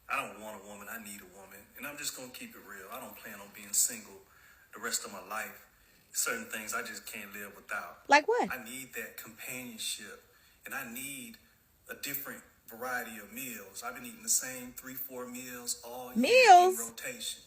I don't want a woman, I need a woman. And I'm just gonna keep it real. I don't plan on being single the rest of my life. Certain things I just can't live without. Like what? I need that companionship, and I need a different variety of meals. I've been eating the same 3-4 meals all year in rotation.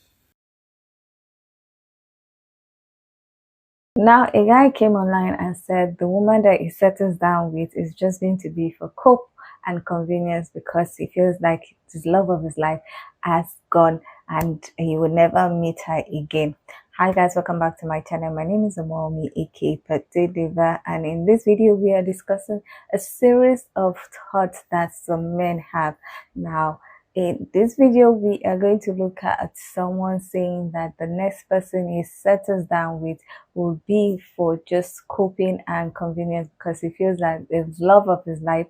Now, a guy came online and said the woman that he settles down with is just going to be for cope and convenience because he feels like his love of his life has gone and he will never meet her again. Hi guys, welcome back to my channel. My name is Amomi, aka Petite Diva, and in this video we are discussing a series of thoughts that some men have. Now, in this video, we are going to look at someone saying that the next person he settles down with will be for just coping and convenience because he feels like the love of his life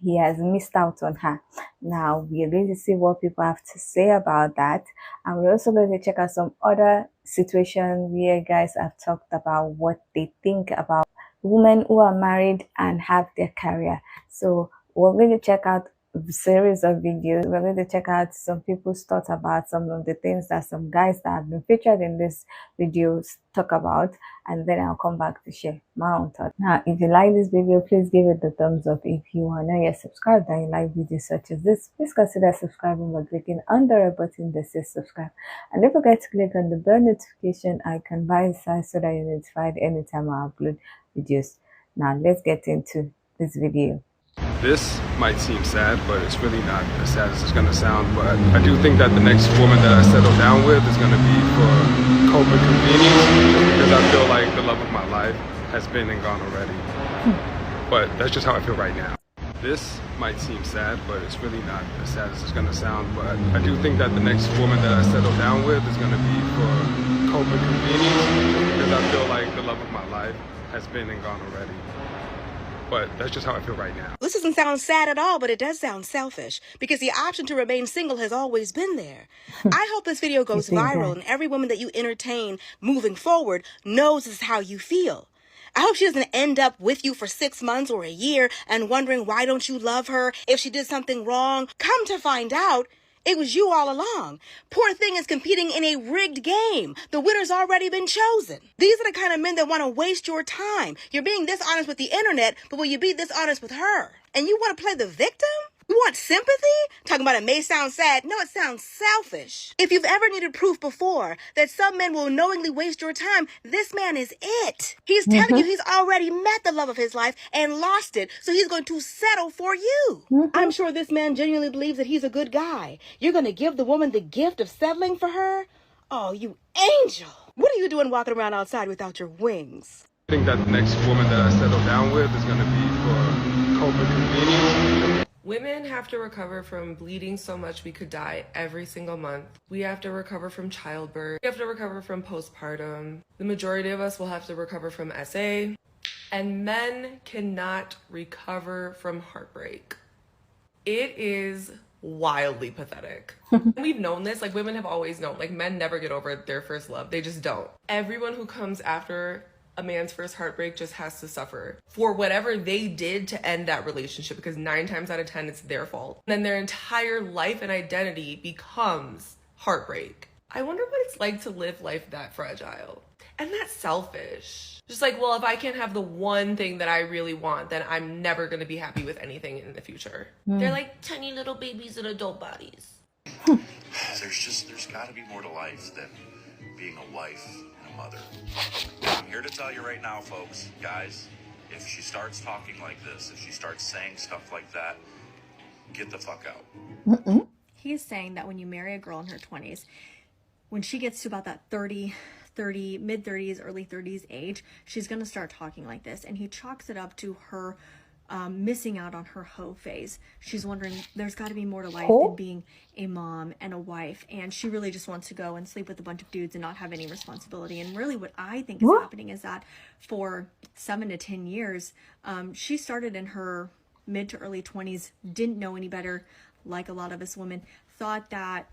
he has missed out on her. Now, we are going to see what people have to say about that, and we're also going to check out some other situations where guys have talked about what they think about women who are married and have their career. So we're going to check out series of videos. We're going to check out some people's thoughts about some of the things that some guys that have been featured in this videos talk about, and then I'll come back to share my own thoughts. Now, if you like this video, please give it the thumbs up. If you are not yet subscribed and you like videos such as this, please consider subscribing by clicking on the red button that says subscribe, and don't forget to click on the bell notification icon by the side so that you're notified anytime I upload videos. Now let's get into this video. This might seem sad, but it's really not as sad as it's going to sound. But I do think that the next woman that I settle down with is going to be for cope and convenience, just because I feel like the love of my life has been and gone already. But that's just how I feel right now. This might seem sad, but it's really not as sad as it's going to sound. But I do think that the next woman that I settle down with is going to be for cope and convenience, just because I feel like the love of my life has been and gone already. But that's just how I feel right now. This doesn't sound sad at all, but it does sound selfish because the option to remain single has always been there. I hope this video goes viral and every woman that you entertain moving forward knows this is how you feel. I hope she doesn't end up with you for 6 months or a year and wondering why don't you love her if she did something wrong. Come to find out, it was you all along. Poor thing is competing in a rigged game. The winner's already been chosen. These are the kind of men that want to waste your time. You're being dishonest with the internet, but will you be dishonest with her? And you want to play the victim? You want sympathy? Talking about it may sound sad. No, it sounds selfish. If you've ever needed proof before that some men will knowingly waste your time, this man is it. He's telling you he's already met the love of his life and lost it, so he's going to settle for you. I'm sure this man genuinely believes that he's a good guy. You're going to give the woman the gift of settling for her? Oh, you angel. What are you doing walking around outside without your wings? I think that the next woman that I settle down with is going to be for cope and convenience. Women have to recover from bleeding so much we could die every single month. We have to recover from childbirth. We have to recover from postpartum. The majority of us will have to recover from SA. And men cannot recover from heartbreak. It is wildly pathetic. We've known this, like women have always known, like men never get over their first love. They just don't. Everyone who comes after a man's first heartbreak just has to suffer for whatever they did to end that relationship, because 9 times out of 10 it's their fault. And then their entire life and identity becomes heartbreak. I wonder what it's like to live life that fragile. And that's selfish. Just like, well, if I can't have the one thing that I really want, then I'm never going to be happy with anything in the future. They're like tiny little babies in adult bodies. There's got to be more to life than being a wife and a mother. I'm here to tell you right now, folks, guys, if she starts talking like this, if she starts saying stuff like that, get the fuck out. He's saying that when you marry a girl in her 20s, when she gets to about that mid 30s, early 30s age, she's going to start talking like this. And he chalks it up to her missing out on her hoe phase. She's wondering, there's got to be more to life than being a mom and a wife, and she really just wants to go and sleep with a bunch of dudes and not have any responsibility. And really what I think is happening is that for 7 to 10 years, she started in her mid to early 20s, didn't know any better, like a lot of us women, thought that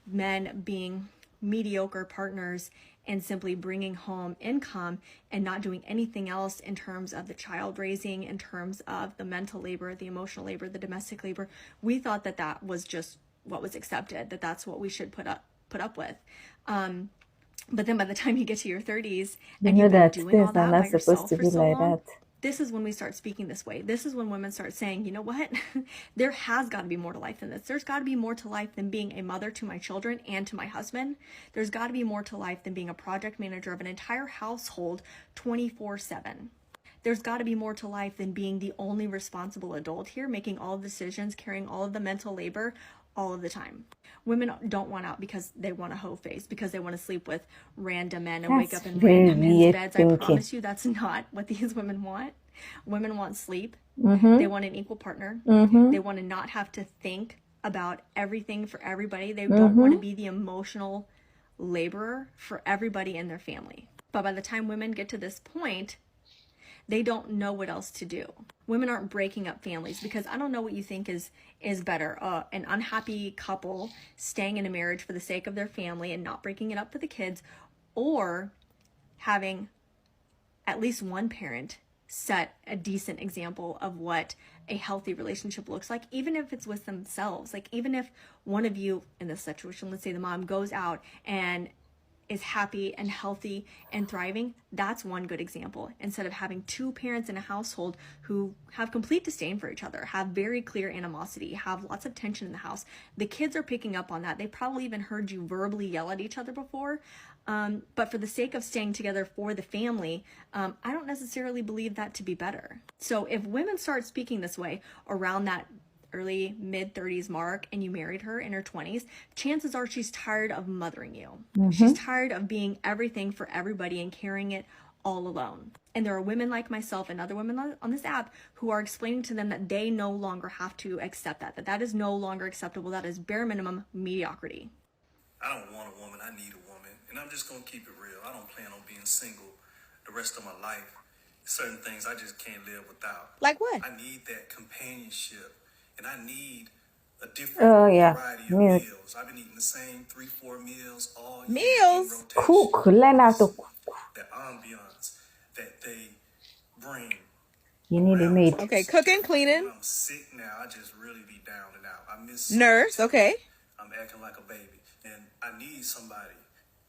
men being mediocre partners and simply bringing home income and not doing anything else in terms of the child raising, in terms of the mental labor, the emotional labor, the domestic labor, we thought that that was just was accepted, that that's what we should put up with. But then by the time you get to your 30s and know you've been that doing all things that are by not supposed yourself to for be so like long, that. this is when we start speaking this way. This is when women start saying, you know what? There has got to be more to life than this. There's got to be more to life than being a mother to my children and to my husband. There's got to be more to life than being a project manager of an entire household 24/7. There's got to be more to life than being the only responsible adult here, making all the decisions, carrying all of the mental labor all of the time. Women don't want out because they want a hoe face, because they want to sleep with random men and wake That's up in very random men's weird beds. I thinking. promise you that's not what these women want. Women want sleep. They want an equal partner. They want to not have to think about everything for everybody. They don't want to be the emotional laborer for everybody in their family. But by the time women get to this point, they don't know what else to do. Women aren't breaking up families, because I don't know what you think is better. An unhappy couple staying in a marriage for the sake of their family and not breaking it up for the kids, or having at least one parent set a decent example of what a healthy relationship looks like, even if it's with themselves. Like, even if one of you in this situation, let's say the mom, goes out and is happy and healthy and thriving, that's one good example. Instead of having two parents in a household who have complete disdain for each other, have very clear animosity, have lots of tension in the house. The kids are picking up on that. They probably even heard you verbally yell at each other before. But for the sake of staying together for the family, I don't necessarily believe that to be better. So if women start speaking this way around that early mid-30s mark, and you married her in her 20s, chances are she's tired of mothering you. She's tired of being everything for everybody and carrying it all alone. And there are women like myself and other women on this app who are explaining to them that they no longer have to accept that is no longer acceptable. That is bare minimum mediocrity. I don't want a woman, I need a woman. And I'm just going to keep it real. I don't plan on being single the rest of my life. Certain things I just can't live without. Like what? I need that companionship. And I need a different variety of Milk. meals. I've been eating the same 3-4 meals all year. Meals? in rotation. Cook. Learn how to cook. That ambiance that they bring. You need a around maid. us. Okay, cooking, cleaning. When I'm sick now, I just really be down and out. I miss Nurse, okay. I'm acting like a baby. And I need somebody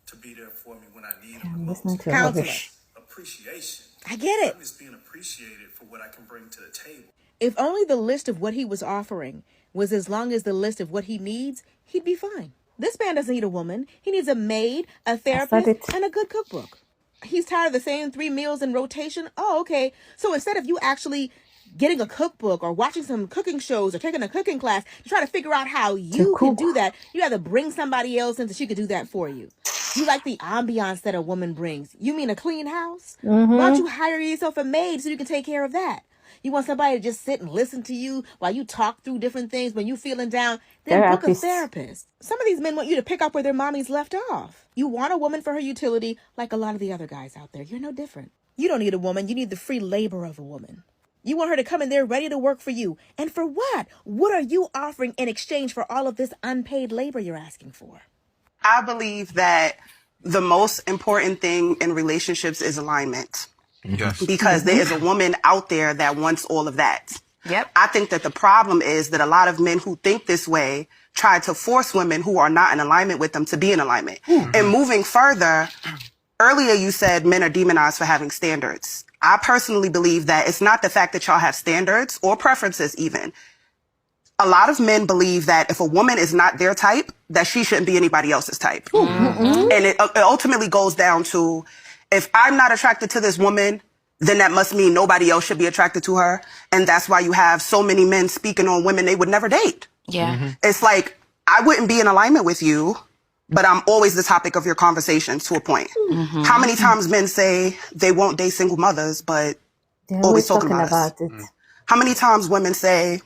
to be there for me when I need I'm them the listening most. to Counselor. rubbish. Appreciation. I get it. I miss being appreciated for what I can bring to the table. If only the list of what he was offering was as long as the list of what he needs, he'd be fine. This man doesn't need a woman. He needs a maid, a therapist, and a good cookbook. He's tired of the same 3 meals in rotation. Oh, okay. So instead of you actually getting a cookbook or watching some cooking shows or taking a cooking class to try to figure out how you can do that, you have to bring somebody else in so she could do that for you. You like the ambiance that a woman brings. You mean a clean house? Why don't you hire yourself a maid so you can take care of that? You want somebody to just sit and listen to you while you talk through different things when you're feeling down? Then book a therapist. Some of these men want you to pick up where their mommies left off. You want a woman for her utility like a lot of the other guys out there. You're no different. You don't need a woman. You need the free labor of a woman. You want her to come in there ready to work for you. And for what? What are you offering in exchange for all of this unpaid labor you're asking for? I believe that the most important thing in relationships is alignment. Yes. Because there is a woman out there that wants all of that. Yep. I think that the problem is that a lot of men who think this way try to force women who are not in alignment with them to be in alignment. And moving further, earlier you said men are demonized for having standards. I personally believe that it's not the fact that y'all have standards or preferences even. A lot of men believe that if a woman is not their type, that she shouldn't be anybody else's type. And it ultimately goes down to, if I'm not attracted to this woman, then that must mean nobody else should be attracted to her. And that's why you have so many men speaking on women they would never date. Yeah. It's like, I wouldn't be in alignment with you, but I'm always the topic of your conversations to a point. How many times men say they won't date single mothers, but They're always talking about it. How many times women say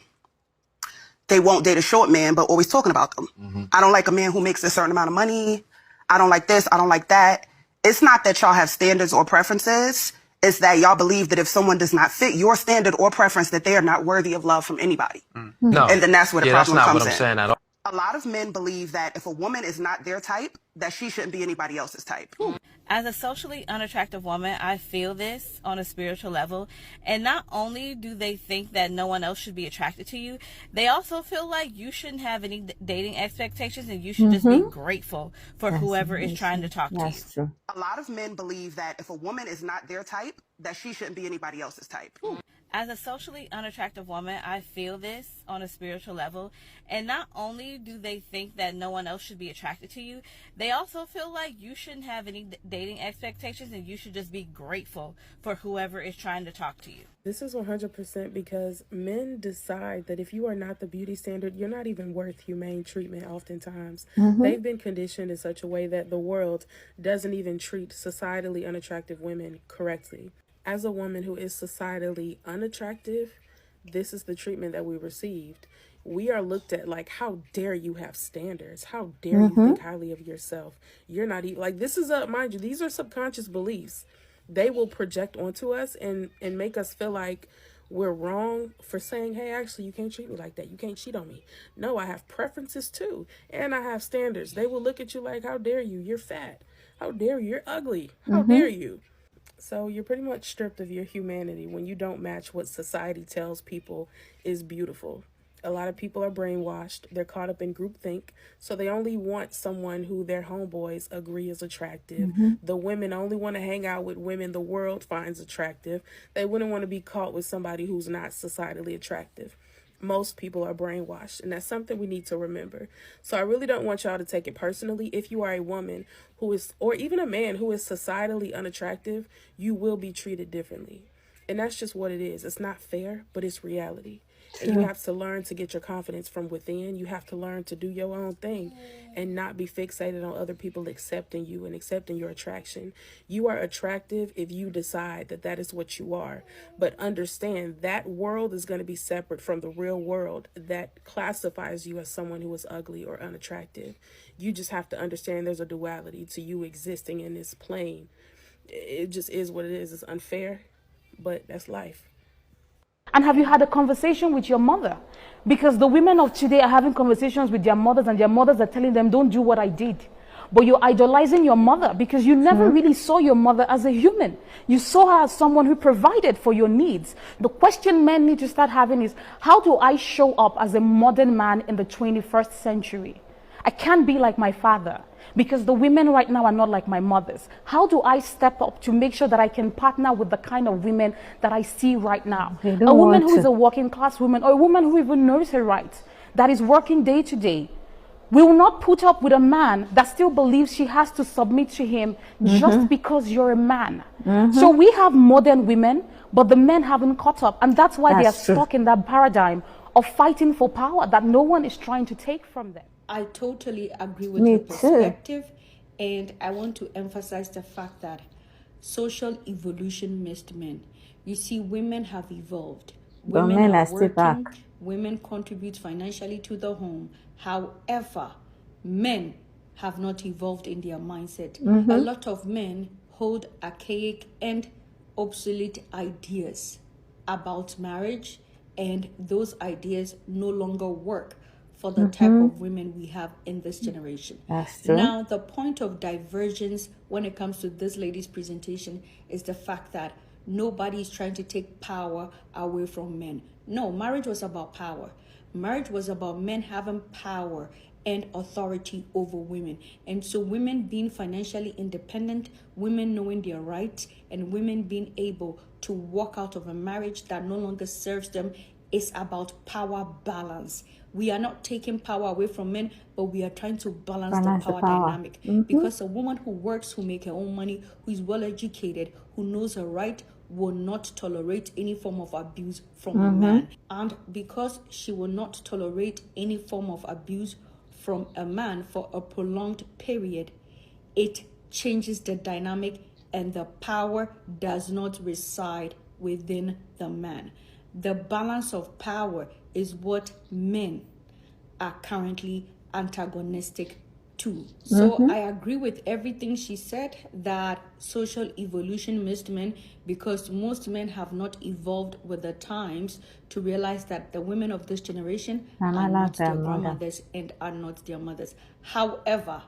they won't date a short man, but always talking about them? I don't like a man who makes a certain amount of money. I don't like this. I don't like that. It's not that y'all have standards or preferences. It's that y'all believe that if someone does not fit your standard or preference, that they are not worthy of love from anybody. No. And then that's where the problem that's not comes what I'm in. saying at all. A lot of men believe that if a woman is not their type, that she shouldn't be anybody else's type. As a socially unattractive woman, I feel this on a spiritual level. And not only do they think that no one else should be attracted to you, they also feel like you shouldn't have any dating expectations and you should just be grateful for whoever is trying to talk to you. That's true. A lot of men believe that if a woman is not their type, that she shouldn't be anybody else's type. As a socially unattractive woman, I feel this on a spiritual level. And not only do they think that no one else should be attracted to you, they also feel like you shouldn't have any dating expectations and you should just be grateful for whoever is trying to talk to you. This is 100% because men decide that if you are not the beauty standard, you're not even worth humane treatment oftentimes. They've been conditioned in such a way that the world doesn't even treat societally unattractive women correctly. As a woman who is societally unattractive, this is the treatment that we received. We are looked at like, how dare you have standards? How dare you think highly of yourself? You're not even, like, this is mind you, these are subconscious beliefs. They will project onto us and make us feel like we're wrong for saying, hey, actually, you can't treat me like that. You can't cheat on me. No, I have preferences too. And I have standards. They will look at you like, how dare you? You're fat. How dare you? You're ugly. How dare you? So you're pretty much stripped of your humanity when you don't match what society tells people is beautiful. A lot of people are brainwashed. They're caught up in groupthink. So they only want someone who their homeboys agree is attractive. The women only want to hang out with women the world finds attractive. They wouldn't want to be caught with somebody who's not societally attractive. Most people are brainwashed, and that's something we need to remember. So I really don't want y'all to take it personally. If you are a woman who is, or even a man who is societally unattractive, you will be treated differently. And that's just what it is. It's not fair, but it's reality. And you have to learn to get your confidence from within. You have to learn to do your own thing and not be fixated on other people accepting you and accepting your attraction. You are attractive if you decide that that is what you are. But understand that world is going to be separate from the real world that classifies you as someone who is ugly or unattractive. You just have to understand there's a duality to you existing in this plane. It just is what it is. It's unfair, but that's life. And have you had a conversation with your mother? Because the women of today are having conversations with their mothers and their mothers are telling them, don't do what I did. But you're idolizing your mother because you never really saw your mother as a human. You saw her as someone who provided for your needs. The question men need to start having is, how do I show up as a modern man in the 21st century? I can't be like my father because the women right now are not like my mothers. How do I step up to make sure that I can partner with the kind of women that I see right now? A woman who is a working class woman, or a woman who even knows her rights, that is working day to day, will not put up with a man that still believes she has to submit to him just because you're a man. So we have modern women, but the men haven't caught up. And that's why they are stuck in that paradigm of fighting for power that no one is trying to take from them. I totally agree with your perspective, and I want to emphasize the fact that social evolution missed men. You see, women have evolved. Women are working. Women contribute financially to the home. However, men have not evolved in their mindset. A lot of men hold archaic and obsolete ideas about marriage, and those ideas no longer work for the type of women we have in this generation. That's true. Now, the point of divergence when it comes to this lady's presentation is the fact that nobody is trying to take power away from men. No, marriage was about power. Marriage was about men having power and authority over women. And so women being financially independent, women knowing their rights, and women being able to walk out of a marriage that no longer serves them is about power balance. We are not taking power away from men, but we are trying to balance the power dynamic. Because a woman who works, who makes her own money, who is well educated, who knows her right, will not tolerate any form of abuse from a man. And because she will not tolerate any form of abuse from a man for a prolonged period, it changes the dynamic and the power does not reside within the man. The balance of power is what men are currently antagonistic too. So I agree with everything she said, that social evolution missed men, because most men have not evolved with the times to realize that the women of this generation are not their grandmothers and are not their mothers. However,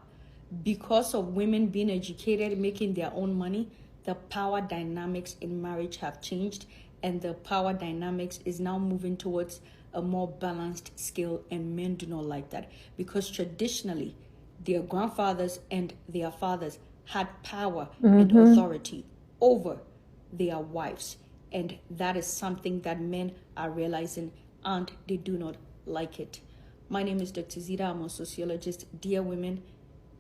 because of women being educated, making their own money, the power dynamics in marriage have changed, and the power dynamics is now moving towards a more balanced scale, and men do not like that, because traditionally their grandfathers and their fathers had power and authority over their wives, and that is something that men are realizing, and they do not like it. My name is Dr. Zita. I'm a sociologist. Dear women,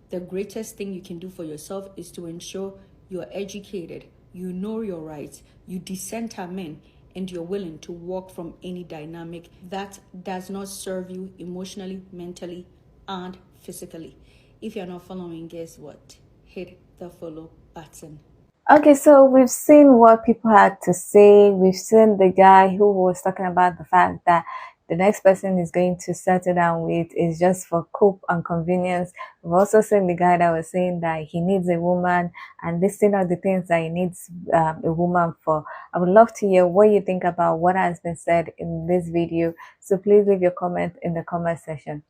the greatest thing you can do for yourself is to ensure you're educated, you know your rights, you dissent men, and you're willing to walk from any dynamic that does not serve you emotionally, mentally, and physically. If you're not following, guess what? Hit the follow button. Okay, so we've seen what people had to say. We've seen the guy who was talking about the fact that the next person is going to settle down with is just for cope and convenience. We've also seen the guy that was saying that he needs a woman and listing out the things that he needs a woman for. I would love to hear what you think about what has been said in this video. So please leave your comment in the comment section.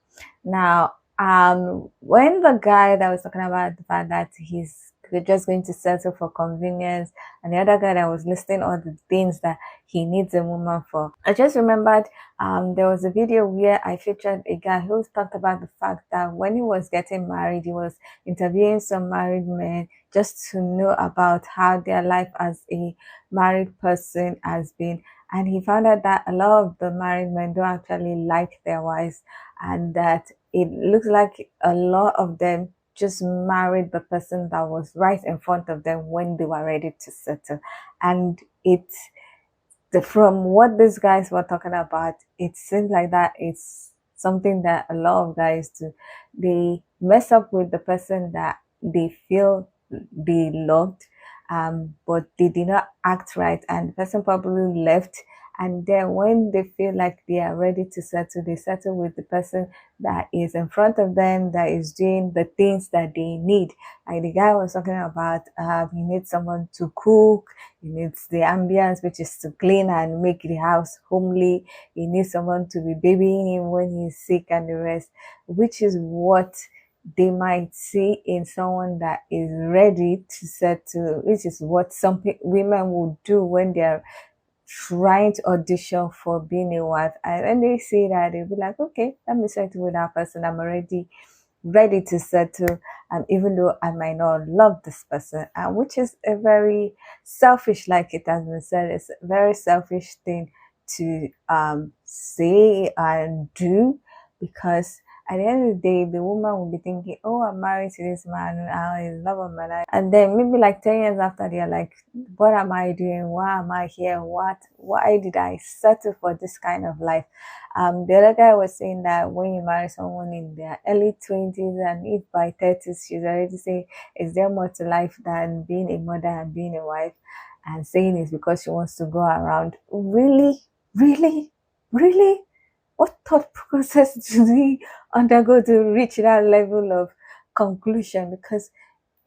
Now, when the guy that was talking about the fact that he's just going to settle for convenience, and the other guy that was listing all the things that he needs a woman for, I just remembered there was a video where I featured a guy who talked about the fact that when he was getting married, he was interviewing some married men just to know about how their life as a married person has been, and he found out that a lot of the married men don't actually like their wives, and that it looks like a lot of them just married the person that was right in front of them when they were ready to settle. And from what these guys were talking about, it seems like that it's something that a lot of guys do. They mess up with the person that they feel they loved, but they did not act right, and the person probably left. And then when they feel like they are ready to settle, they settle with the person that is in front of them, that is doing the things that they need. Like the guy was talking about, he needs someone to cook, he needs the ambience, which is to clean and make the house homely. He needs someone to be babying him when he's sick and the rest, which is what they might see in someone that is ready to settle, which is what some women would do when they're trying to audition for being a wife. And when they see that, they'll be like, okay, let me settle with that person. I'm already ready to settle, even though I might not love this person, which is a very selfish, like it has been said, it's a very selfish thing to say and do, because at the end of the day, the woman will be thinking, oh, I'm married to this man, he's love of my life. And then maybe like 10 years after, they're like, what am I doing? Why am I here? Why did I settle for this kind of life? The other guy was saying that when you marry someone in their early 20s, and if by 30s, she's already saying, is there more to life than being a mother and being a wife? And saying it's because she wants to go around. Really? Really? Really? What thought process do we undergo to reach that level of conclusion? Because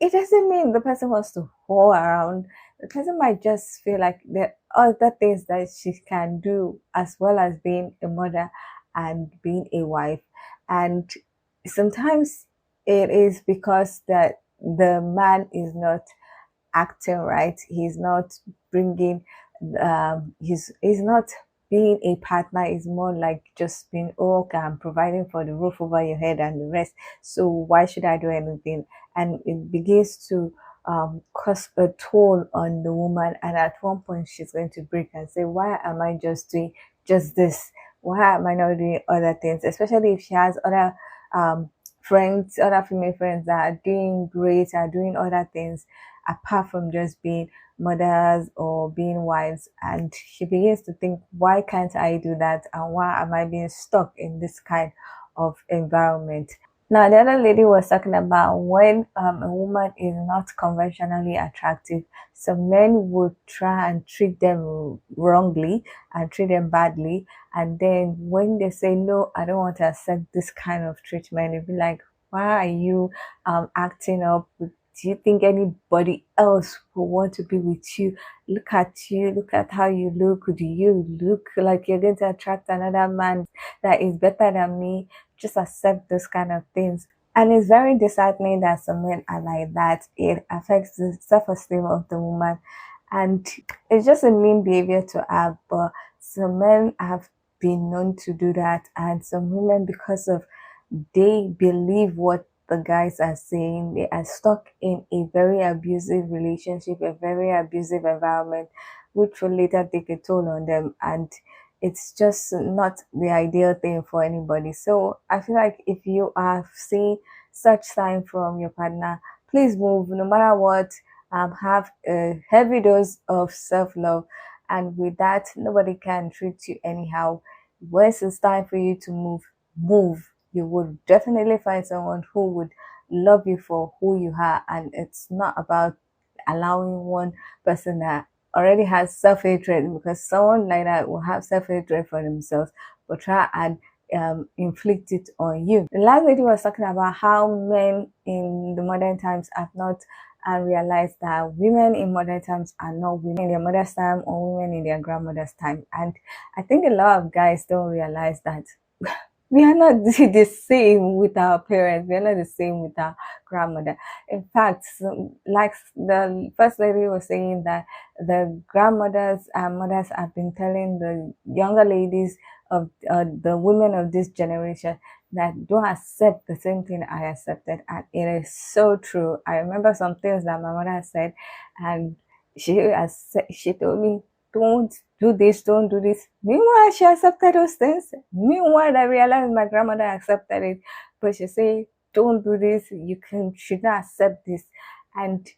it doesn't mean the person wants to whore around. The person might just feel like there are other things that she can do as well as being a mother and being a wife. And sometimes it is because that the man is not acting right. He's not bringing, he's not being a partner. Is more like just being, oh, okay, I'm providing for the roof over your head and the rest, so why should I do anything? And it begins to cost a toll on the woman, and at one point she's going to break and say, why am I just doing just this? Why am I not doing other things? Especially if she has other friends, other female friends that are doing great, are doing other things apart from just being mothers or being wives, and she begins to think, why can't I do that, and why am I being stuck in this kind of environment? Now, the other lady was talking about when a woman is not conventionally attractive, some men would try and treat them wrongly and treat them badly, and then when they say, no, I don't want to accept this kind of treatment, it'd be like, Why are you acting up? Do you think anybody else will want to be with you? Look at you, look at how you look. Do you look like you're going to attract another man that is better than me? Just accept those kind of things. And it's very disheartening that some men are like that. It affects the self-esteem of the woman. And it's just a mean behavior to have, but some men have been known to do that, and some women, because of they believe what the guys are saying, they are stuck in a very abusive relationship, a very abusive environment, which will later take a toll on them, and it's just not the ideal thing for anybody. So I feel like if you are seeing such sign from your partner, please move, no matter what. Have a heavy dose of self-love, and with that, nobody can treat you anyhow. Once it's time for you to move. You would definitely find someone who would love you for who you are, and it's not about allowing one person that already has self-hatred, because someone like that will have self-hatred for themselves but try and inflict it on you. The last lady was talking about how men in the modern times have not realized that women in modern times are not women in their mother's time or women in their grandmother's time. And I think a lot of guys don't realize that we are not the same with our parents. We are not the same with our grandmother. In fact, like the first lady was saying, that the grandmothers and mothers have been telling the younger ladies of the women of this generation that don't accept the same thing I accepted. And it is so true. I remember some things that my mother said, and she told me, don't do this, don't do this. Meanwhile, she accepted those things. Meanwhile, I realized my grandmother accepted it, but she said, don't do this, should not accept this. And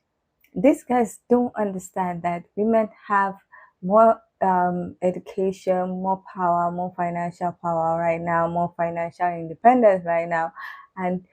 these guys don't understand that women have more education, more power, more financial power right now, more financial independence right now. And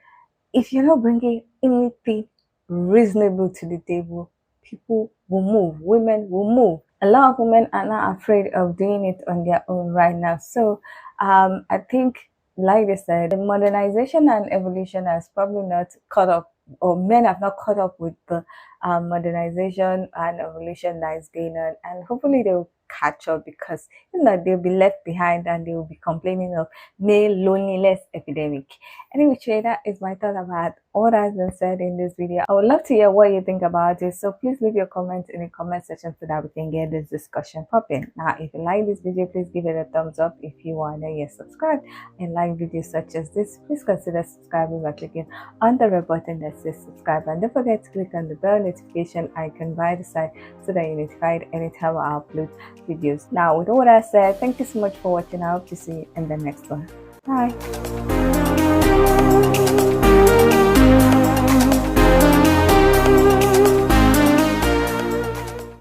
if you're not bringing anything reasonable to the table, people will move, women will move. A lot of women are not afraid of doing it on their own right now. So I think, like I said, the modernization and evolution has probably not caught up, or men have not caught up with the modernization and evolution that is going on. And hopefully they will catch up, because if not, they'll be left behind and they will be complaining of male loneliness epidemic. Anyway, that is my thought about all that has been said in this video. I would love to hear what you think about it, so please leave your comments in the comment section so that we can get this discussion popping. Now, if you like this video, please give it a thumbs up. If you are not yet subscribed and like videos such as this, please consider subscribing by clicking on the red button that says subscribe, and don't forget to click on the bell notification icon by the side so that you're notified anytime I upload videos. Now, with all that said, thank you so much for watching. I hope to see you in the next one. Bye.